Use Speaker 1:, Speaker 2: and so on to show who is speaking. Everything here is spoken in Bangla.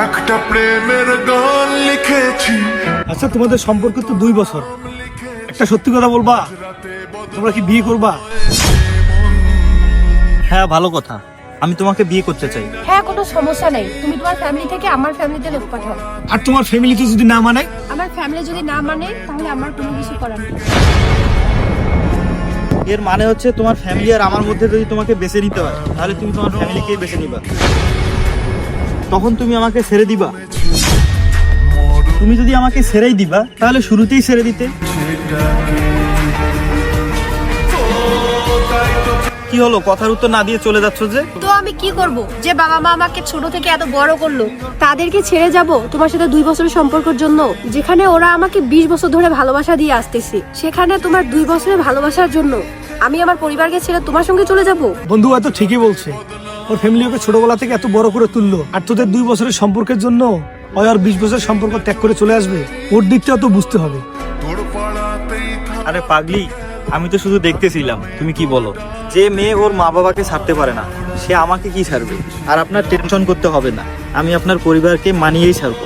Speaker 1: একটা প্রেমের গান লিখেছি।
Speaker 2: আচ্ছা, তোমাদের সম্পর্ক তো 2 বছর, একটা সত্যি কথা বলবা, তোমরা কি বিয়ে করবা?
Speaker 3: হ্যাঁ, ভালো কথা, আমি তোমাকে বিয়ে করতে চাই।
Speaker 4: হ্যাঁ, কোনো সমস্যা নেই, তুমি তোমার ফ্যামিলি থেকে আমার ফ্যামিলিতে লোক পাঠাও।
Speaker 2: আর তোমার ফ্যামিলিতে যদি না মানে?
Speaker 4: আমার ফ্যামিলি যদি না মানে তাহলে আমার কোনো কিছু করার নেই।
Speaker 3: এর মানে হচ্ছে তোমার ফ্যামিলি আর আমার মধ্যে যদি তোমাকে বেছে নিতে হয়, তাহলে তুমি তোমার ফ্যামিলিকেই বেছে নিবা। তখন তুমি আমাকে ছেড়ে দিবা? তুমি যদি আমাকে ছেড়েই দিবা, তাহলে শুরুতেই ছেড়ে দিতে। কি হলো, কথার উত্তর না দিয়ে চলে যাচ্ছ যে?
Speaker 4: তো আমি কি করব? যে বাবা মা আমাকে ছোট থেকে এত বড় করলো, তাদেরকে ছেড়ে যাব তোমার সাথে 2 বছরের সম্পর্কের জন্য? যেখানে ওরা আমাকে 20 বছর ধরে ভালোবাসা দিয়ে আসতেছে, সেখানে তোমার 2 বছরের ভালোবাসার জন্য আমি আমার পরিবারকে ছেড়ে তোমার সঙ্গে চলে যাব?
Speaker 2: বন্ধু হয়তো ঠিকই বলছে, ওর ফ্যামিলি ওকে ছোটবেলা থেকে এত বড় করে তুললো, আর তোদের 2 বছরের সম্পর্কের জন্য ওই আর 20 বছরের সম্পর্ক ত্যাগ করে চলে আসবে? ওর দিকটাও তো বুঝতে হবে।
Speaker 1: তোর পাড়াতেই
Speaker 3: আরে পাগলি, আমি তো শুধু দেখতেছিলাম তুমি কি বলো। যে মেয়ে ওর মা বাবাকে ছাড়তে পারে না, সে আমাকে কি ছাড়বে? আর আপনার টেনশন করতে হবে না, আমি আপনার পরিবারকে মানিয়েই ছাড়বো।